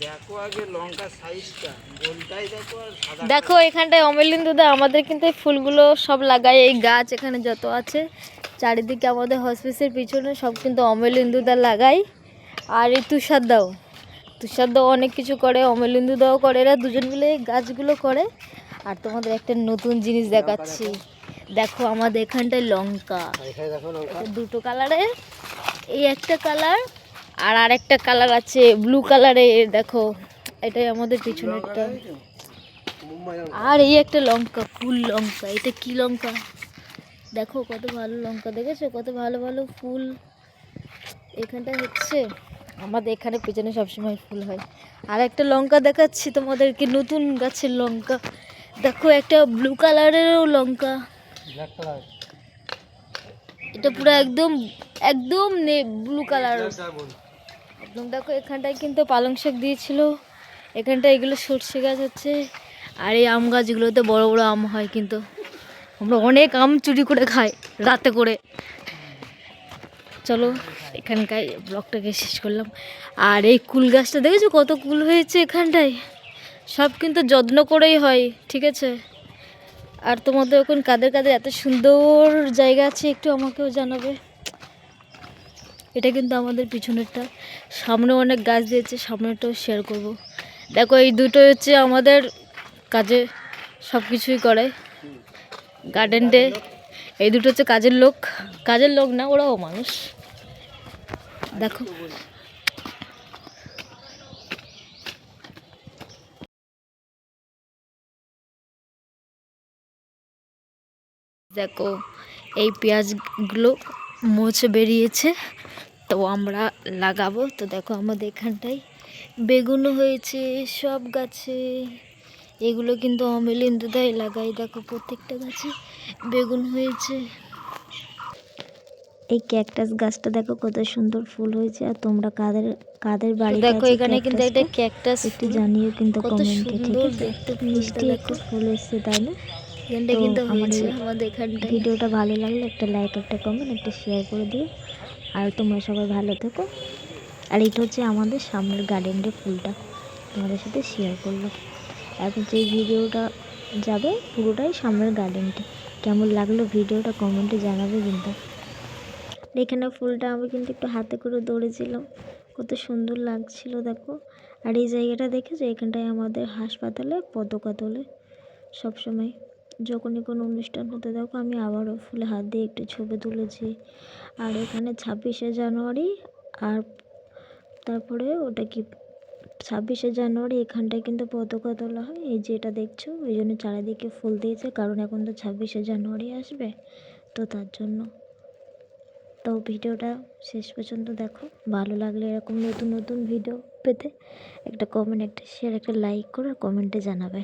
দেখো আগে লঙ্কার সাইজটা, গোলটাই দেখো আর সাদা। দেখো এখানটায় অমলিন্দুদা আমাদের কিন্তু এই ফুলগুলো সব লাগায়, এই গাছ এখানে যত আছে চারিদিকে আমাদের হসপিসের পিছনে সব কিন্তু অমলিন্দুদা লাগায়। আর এই তুষারদাও অনেক কিছু করে, অমলিন্দুদাও করে, এরা দুজন মিলে এই গাছগুলো করে। আর তোমাদের একটা নতুন জিনিস দেখাচ্ছি, দেখো আমাদের এখানটায় লঙ্কা, দুটো কালারের, এই একটা কালার আর আরেকটা কালার আছে ব্লু কালারের, দেখো এটাই আমাদের পিছনেরটা। আর এই একটা লঙ্কা, ফুল লঙ্কা, এটা কি লঙ্কা দেখো, কত ভালো লঙ্কা, দেখেছো কত ভালো ভালো ফুল এখানটা হচ্ছে। আমাদের এখানে পিছনে সবসময় ফুল হয়। আর একটা লঙ্কা দেখাচ্ছি তোমাদেরকে, নতুন গাছের লঙ্কা, দেখো একটা ব্লু কালারেরও লঙ্কা, এটা পুরো একদম একদম ব্লু কালার একদম। দেখো এখানটায় কিন্তু পালং শাক দিয়েছিল, এখানটায় এগুলো সর্ষে গাছ হচ্ছে। আর এই আম গাছগুলোতে বড় বড় আম হয়, কিন্তু আমরা অনেক আম চুরি করে খাই রাতে করে। চলো এখানকার ব্লগটাকে শেষ করলাম। আর এই কুল গাছটা দেখেছো কত কুল হয়েছে এখানটায়, সব কিন্তু যত্ন করেই হয়, ঠিক আছে। আর তোমাদের এখন কাদের কাদের এত সুন্দর জায়গা আছে একটু আমাকেও জানাবে। এটা কিন্তু আমাদের পিছনেরটা, সামনে অনেক গাছ দিয়েছে, সামনেটাও শেয়ার করব। দেখো এই দুটো হচ্ছে আমাদের কাজে সব কিছুই করে গার্ডেনটে, এই দুটো হচ্ছে কাজের লোক না, ওরাও মানুষ। দেখো দেখো এই পেঁয়াজগুলো মোচে বেরিয়েছে, তো আমরা লাগাবো। তো দেখো আমাদের এখানটায় বেগুনও হয়েছে সব গাছে, এগুলো কিন্তু অমলিন্দুদাই লাগাই, দেখো প্রত্যেকটা গাছে বেগুন হয়েছে। এই ক্যাকটাস গাছটা দেখো কত সুন্দর ফুল হয়েছে। আর তোমরা কাদের কাদের বাড়িতে দেখো আছে এখানে কিন্তু একটা ক্যাকটাস একটু জানিও কিন্তু কত কমেন্টে, ঠিক সুন্দর আছে? দেখতে মিষ্টি ফুলটা, একটু দেখো ফুল এসছে, তাই না? এখানটা তো কিন্তু আমার হয়েছে এই আমাদের এখানটায়। ভিডিওটা ভালো লাগলে একটা লাইক, একটা কমেন্ট, একটা শেয়ার করে দিও। আর তোমরা সবাই ভালো থেকো। আর এটা হচ্ছে আমাদের সামনের গার্ডেনের ফুলটা তোমাদের সাথে শেয়ার করলাম। এখন যে ভিডিওটা যাবে পুরোটাই সামনের গার্ডেনটা। কেমন লাগলো ভিডিওটা কমেন্টে জানাবে কিন্তু। এখানে ফুলটা আমি কিন্তু একটু হাতে করে ধরেছিলাম, কত সুন্দর লাগছিল দেখো। আর এই জায়গাটা দেখেছো, এখানটায় আমাদের হাসপাতালে পতাকা তোলে সবসময় যখনই কোনো অনুষ্ঠান হতে। দেখো আমি আবারও ফুলে হাত দিয়ে একটু ছবি তুলেছি। আর এখানে 26শে জানুয়ারি, আর তারপরে ওটা কি 26শে জানুয়ারি এখানটায় কিন্তু পতাকা তোলা হয়। এই যে এটা দেখছো, ওই জন্য চারিদিকে ফুল দিয়েছে, কারণ এখন তো 26শে জানুয়ারি আসবে, তো তার জন্য। তো ভিডিওটা শেষ পর্যন্ত দেখো, ভালো লাগলে এরকম নতুন নতুন ভিডিও পেতে একটা কমেন্ট, একটা শেয়ার, একটা লাইক করে কমেন্টে জানাবে।